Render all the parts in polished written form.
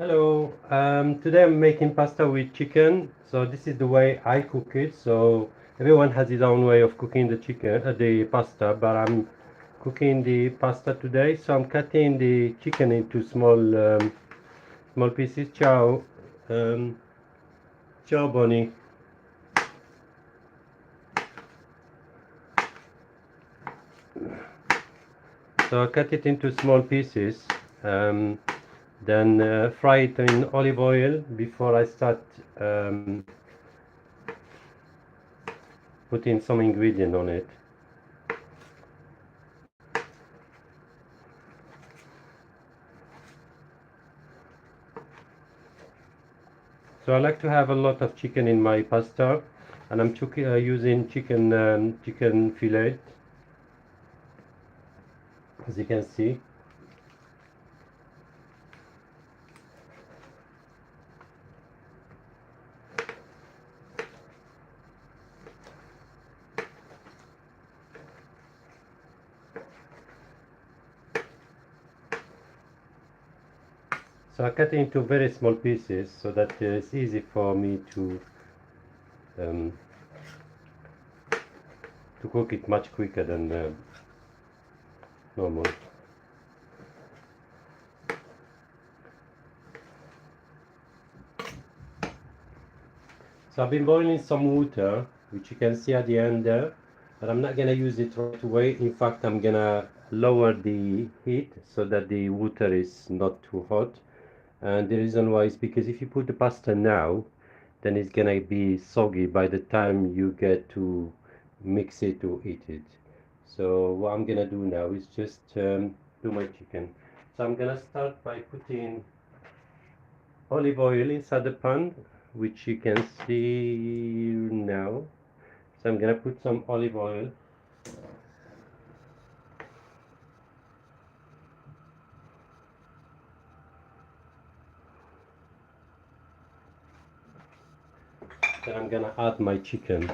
Hello, today I'm making pasta with chicken. So this is the way I cook it. So everyone has his own way of cooking the chicken, the pasta, but I'm cooking the pasta today. So I'm cutting the chicken into small pieces. Um, ciao, Bonnie. So I cut it into small pieces. Um, then fry it in olive oil before I start putting some ingredient on it. So I like to have a lot of chicken in my pasta, and I'm using chicken fillet, as you can see. So I cut it into very small pieces so that it's easy for me um, to cook it much quicker than normal. So I've been boiling some water, which you can see at the end there, but I'm not gonna use it right away. In fact, I'm gonna lower the heat so that the water is not too hot. And the reason why is because if you put the pasta now, then it's gonna be soggy by the time you get to mix it to eat it. So what I'm gonna do now is just do my chicken. So I'm gonna start by putting olive oil inside the pan, which you can see now. So I'm gonna put some olive oil. Then I'm gonna add my chicken.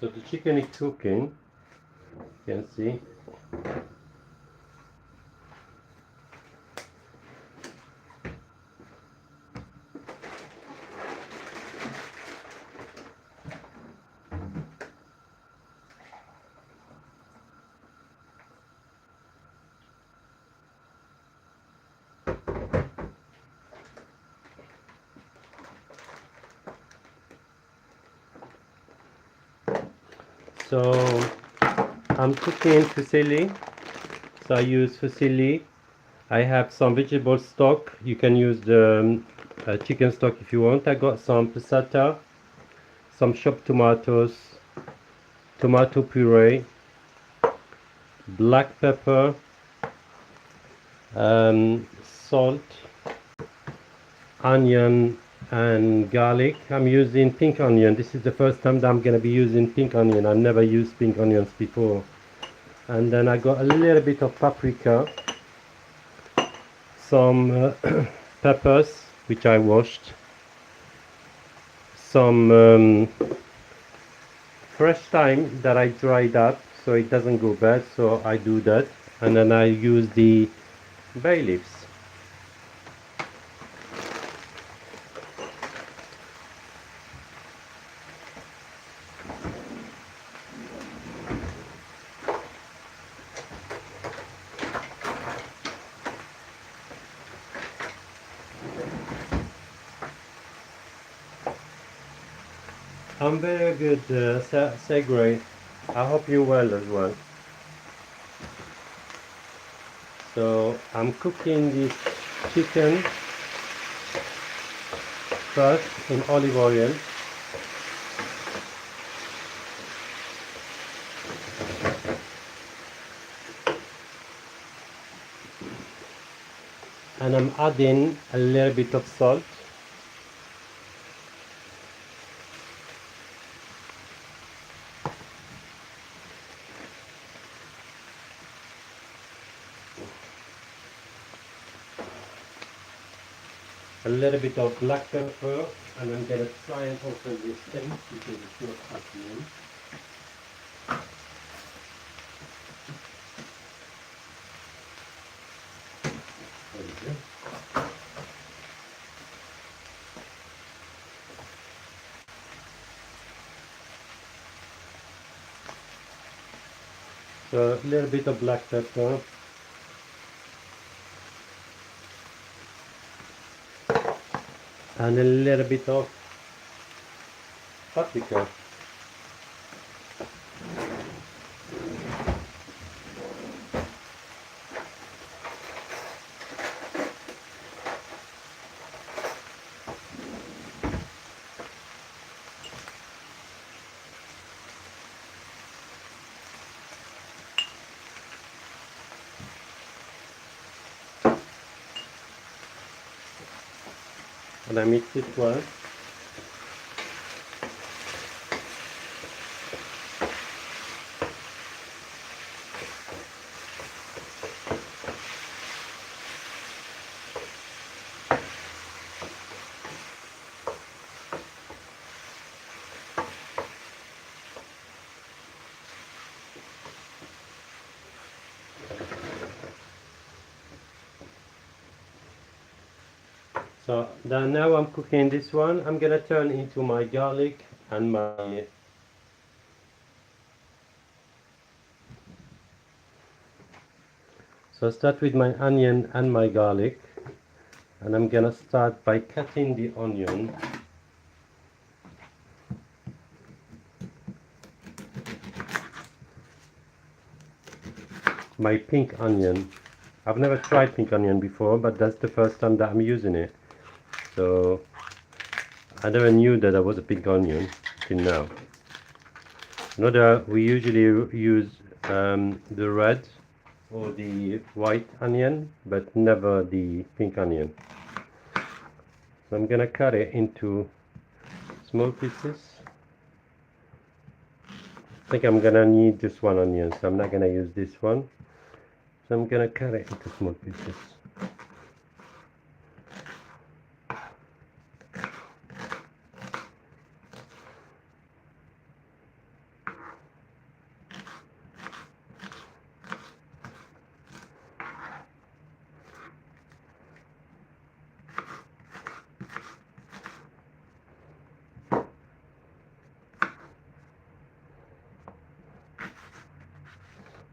So the chicken is cooking, you can see. So I'm cooking fusilli. So I use fusilli. I have some vegetable stock. You can use the chicken stock if you want. I got some passata, some chopped tomatoes, tomato puree, black pepper, salt, onion, and garlic. I'm using pink onion. This is the first time that I'm going to be using pink onion. I've never used pink onions before. And then I got a little bit of paprika, some peppers, which I washed, some fresh thyme that I dried up so it doesn't go bad, so I do that. And then I use the bay leaves. I'm very good, Segway. I hope you're well as well. So I'm cooking this chicken first in olive oil. and I'm adding a little bit of salt. A little bit of black pepper, and I'm gonna try and open this thing because it's not happening. There we go. So a little bit of black pepper, and a little bit of paprika. And I mix it well. So now I'm cooking this one. I'm gonna turn into my garlic and my so start with my onion and my garlic, and I'm gonna start by cutting the onion. My pink onion. I've never tried pink onion before, but that's the first time that I'm using it. So I never knew that there was a pink onion till now. We usually use the red or the white onion, but never the pink onion. So I'm gonna cut it into small pieces. I think I'm gonna need just one onion, so I'm not gonna use this one. So I'm gonna cut it into small pieces.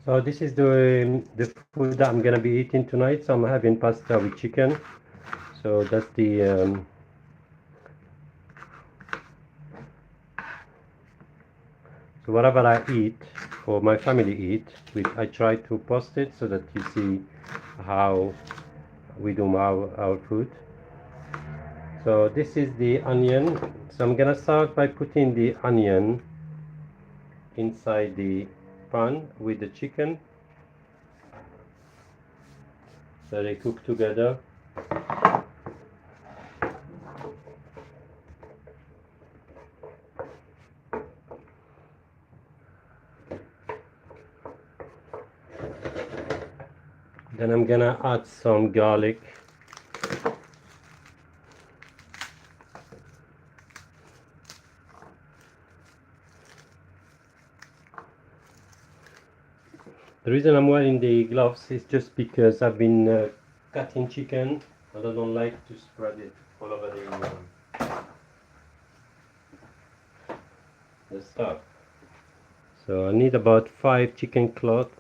So this is the food that I'm gonna be eating tonight. So I'm having pasta with chicken. So that's the so whatever I eat or my family eat, I try to post it so that you see how we do our food. So this is the onion. So I'm gonna start by putting the onion inside the pan with the chicken so they cook together. Then I'm gonna add some garlic. The reason I'm wearing the gloves is just because I've been cutting chicken and I don't like to spread it all over the stuff. So I need about 5 chicken cloth.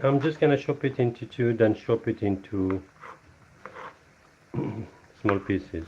I'm just gonna chop it into two, then chop it into small pieces.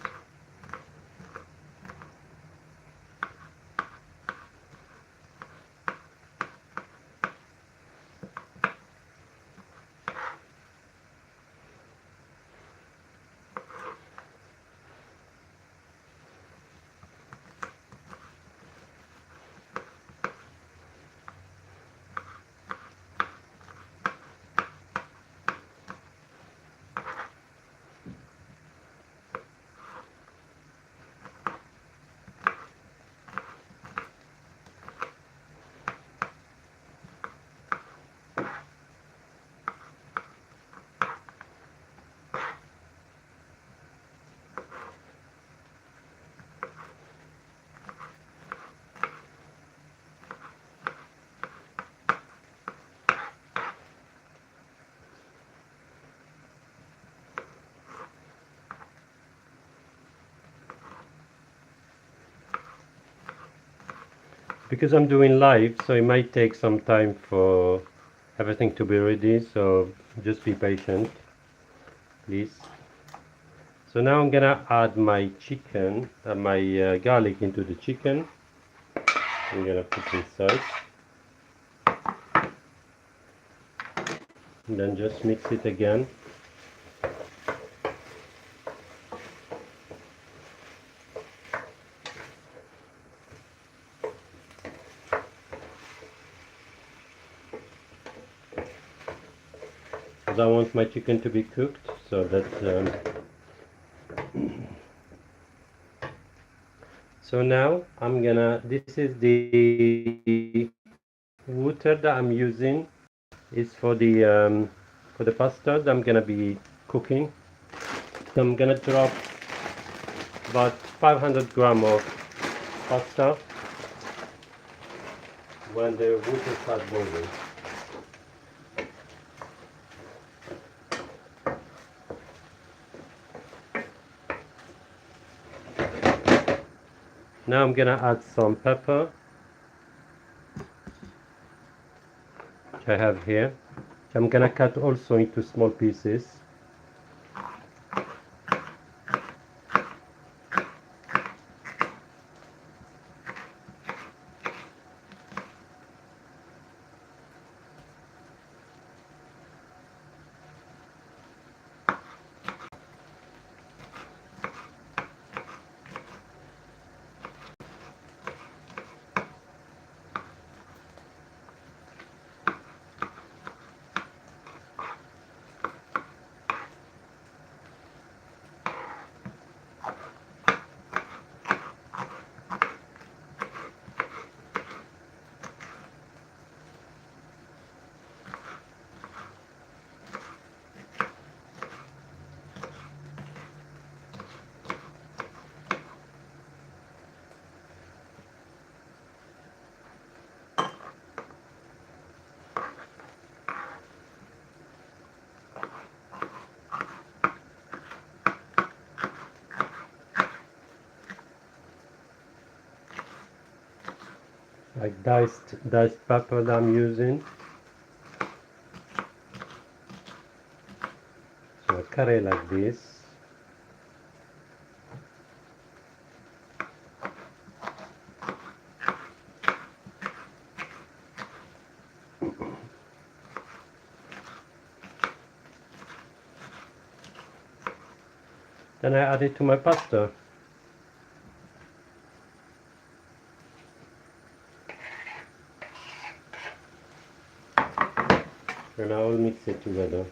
Because I'm doing live, so it might take some time for everything to be ready, so just be patient, please. So now I'm gonna add my chicken, my garlic into the chicken. I'm gonna put inside, and then just mix it again. Because I want my chicken to be cooked, so that so now I'm gonna, this is the water that I'm using, is for the pasta that I'm gonna be cooking. So I'm gonna drop about 500 grams of pasta when the water starts boiling. Now I'm gonna add some pepper, which I have here. I'm gonna cut also into small pieces. Like diced pepper that I'm using. So I cut it like this. Then I add it to my pasta. And I will mix it together.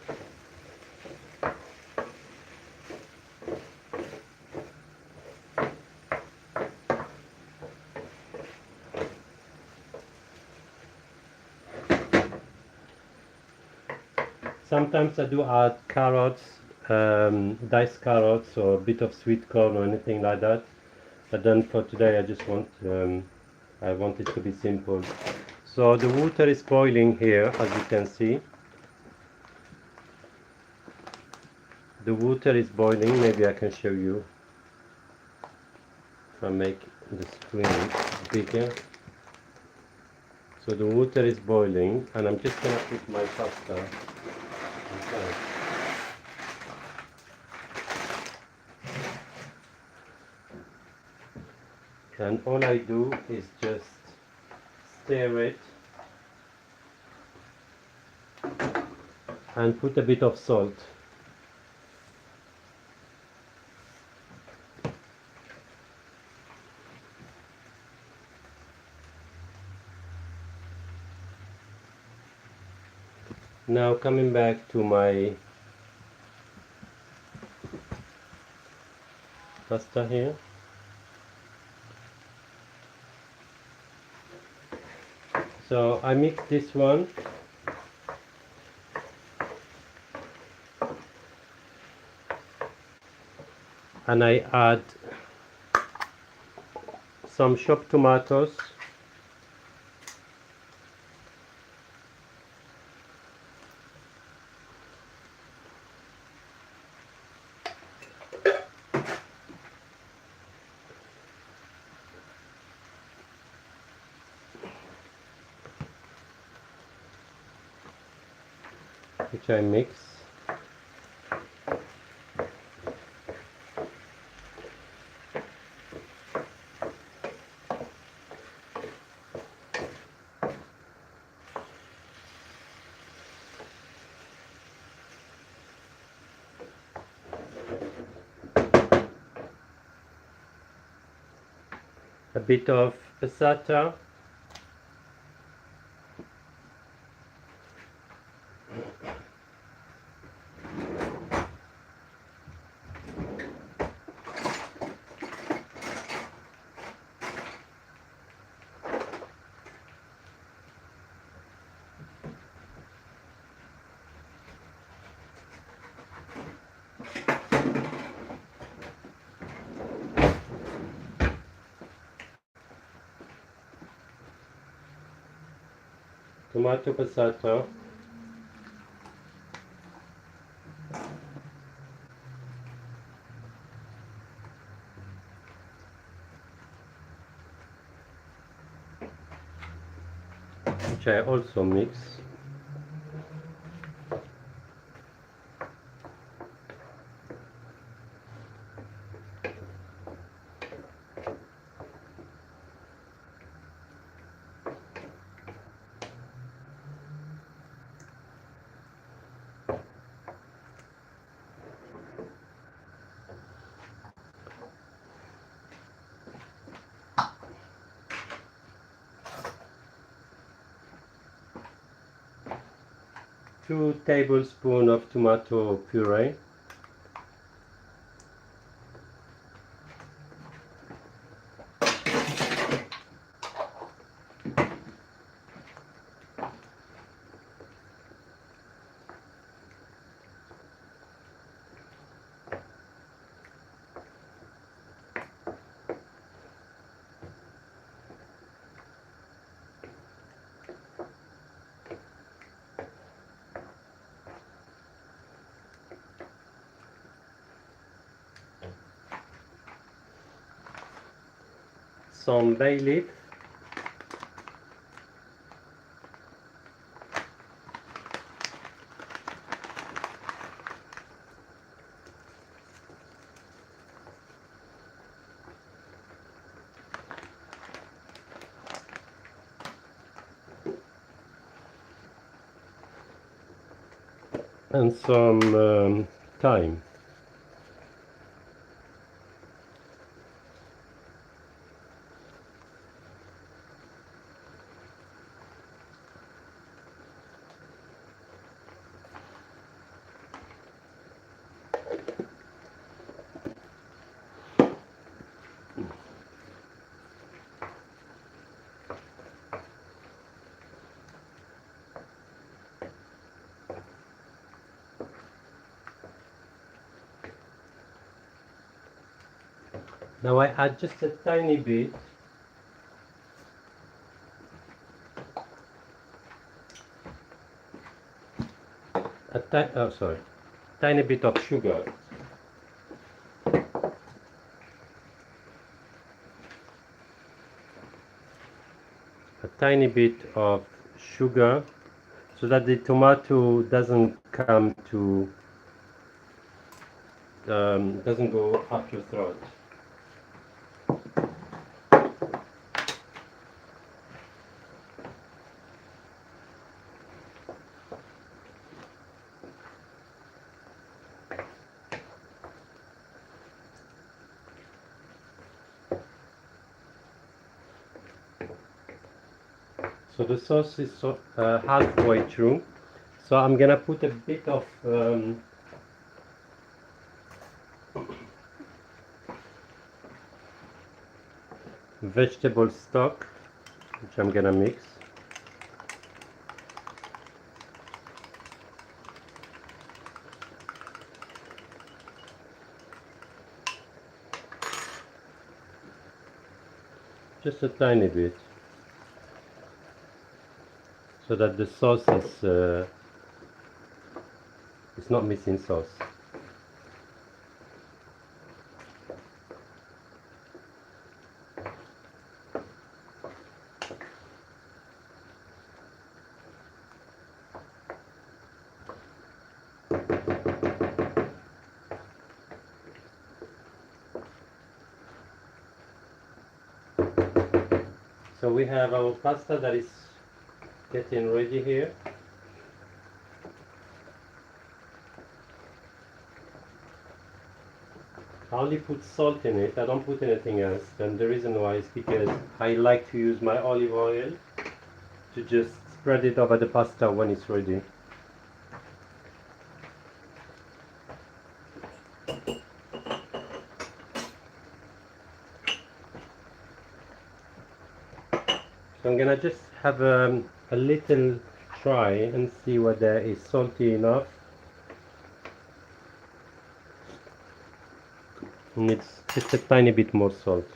Sometimes I do add carrots, diced carrots, or a bit of sweet corn or anything like that. But then for today, I just I want it to be simple. So the water is boiling here, as you can see. The water is boiling. Maybe I can show you if I make the screen bigger. So the water is boiling, and I'm just gonna put my pasta inside. And all I do is just stir it and put a bit of salt. Now coming back to my pasta here. So I mix this one and I add some chopped tomatoes, which I mix. A bit of passata, tomato passata, which I also mix. Two tablespoons of tomato puree, some bay leaf, and some thyme. Now I add just a tiny bit tiny bit of sugar. A tiny bit of sugar so that the tomato doesn't come to doesn't go up your throat. So the sauce is halfway through. So I'm gonna put a bit of vegetable stock, which I'm gonna mix. Just a tiny bit, so that the sauce is not missing sauce. So we have our pasta that is getting ready here. I only put salt in it, I don't put anything else, and the reason why is because I like to use my olive oil to just spread it over the pasta when it's ready. So I'm gonna just have a little try and see whether it's salty enough. And it's just a tiny bit more salt.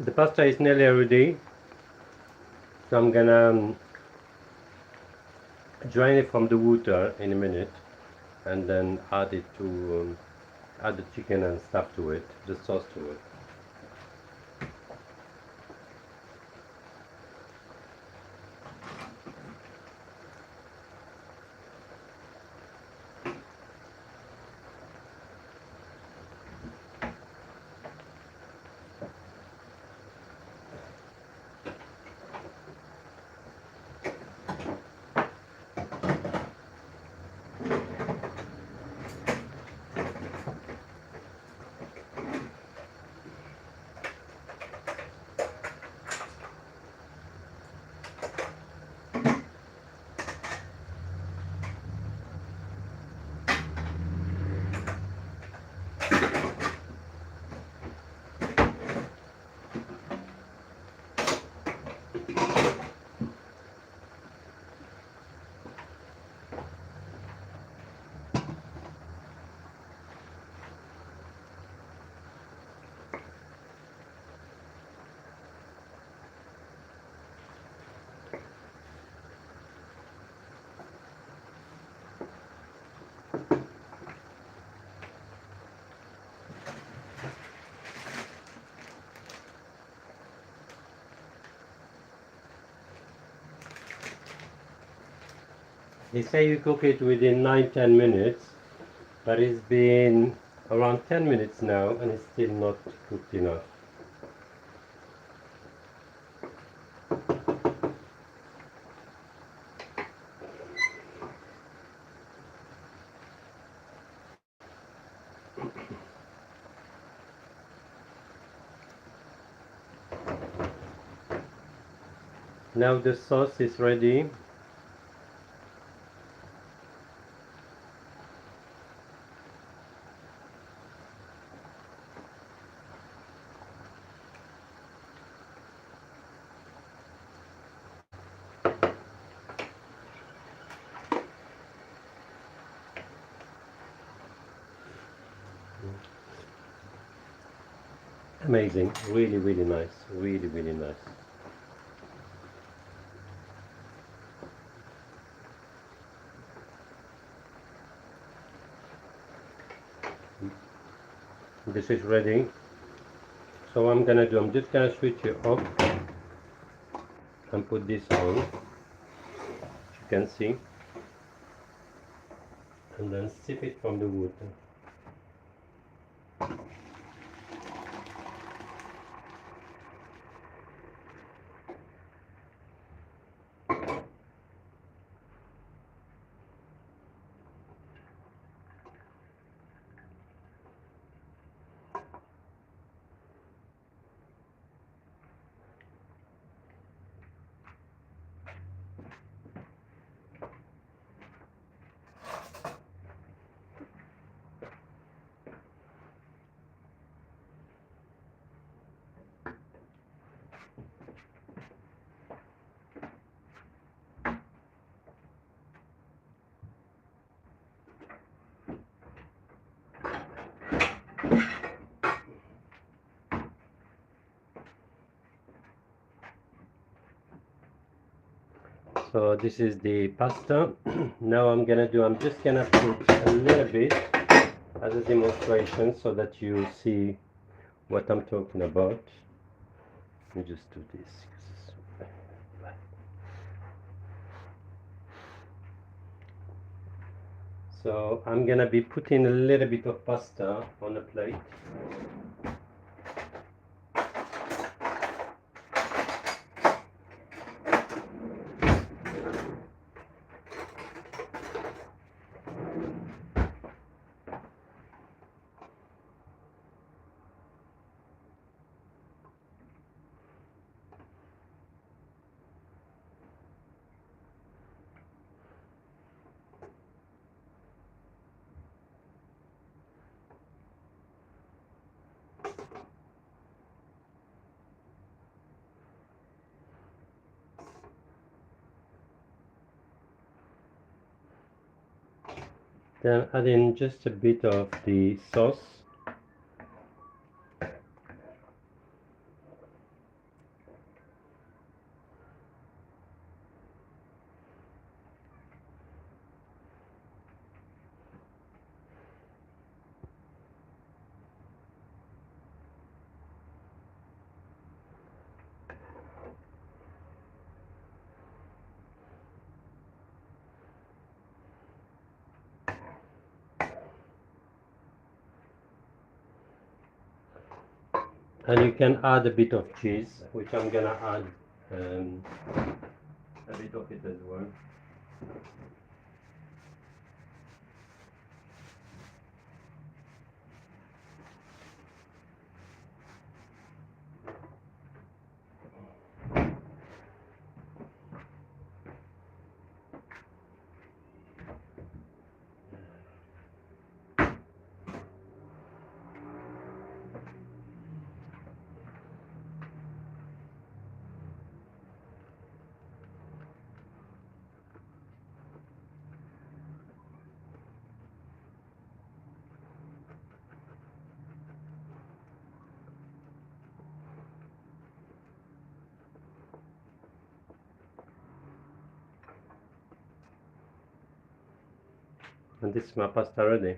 The pasta is nearly ready, so I'm gonna drain it from the water in a minute, and then add it to add the chicken and stuff to it, the sauce to it. They say you cook it within 9-10 minutes, but it's been around 10 minutes now and it's still not cooked enough. Now the sauce is ready. Amazing, really, really nice, really, really nice. This is ready. So what I'm just gonna switch it off and put this on, you can see, and then sip it from the water. So this is the pasta. Now I'm just gonna put a little bit as a demonstration so that you see what I'm talking about. Let me just do this. So I'm gonna be putting a little bit of pasta on a plate. Then add in just a bit of the sauce. And you can add a bit of cheese, which I'm gonna add um, a bit of it as well. And this is my pasta ready.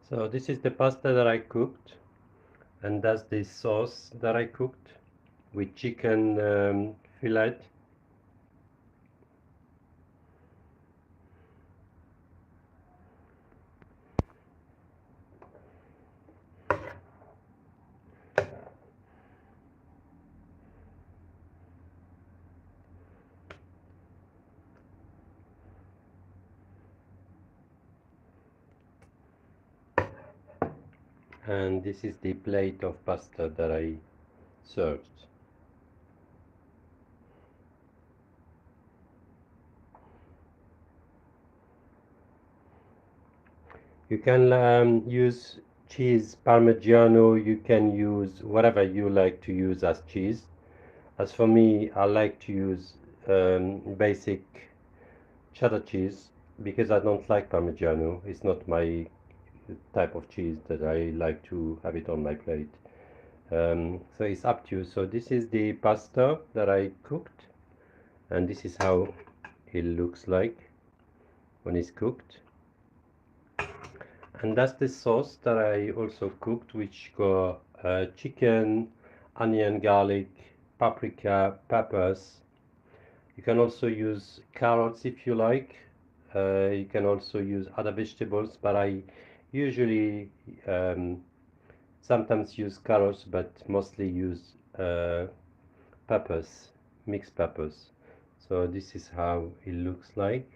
So this is the pasta that I cooked, and that's the sauce that I cooked with chicken fillet. And this is the plate of pasta that I served. You can use cheese Parmigiano, you can use whatever you like to use as cheese. As for me, I like to use basic cheddar cheese because I don't like Parmigiano. It's not my type of cheese that I like to have it on my plate. So it's up to you. So this is the pasta that I cooked, and this is how it looks like when it's cooked. And that's the sauce that I also cooked, which got chicken, onion, garlic, paprika, peppers. You can also use carrots if you like. You can also use other vegetables, but I usually sometimes use carrots, but mostly use peppers, mixed peppers. So this is how it looks like.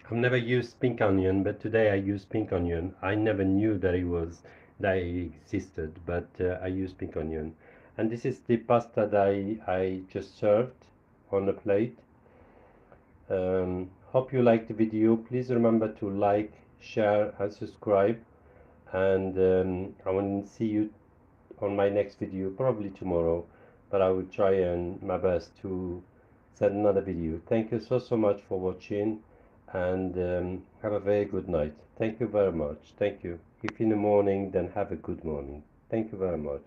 I've never used pink onion, but today I used pink onion. I never knew that it existed, but I used pink onion. And this is the pasta that I just served on a plate. Hope you liked the video. Please remember to like, share, and subscribe. And I want to see you on my next video, probably tomorrow. But I will try and my best to send another video. Thank you so much for watching, and have a very good night. Thank you very much. Thank you. If in the morning, then have a good morning. Thank you very much.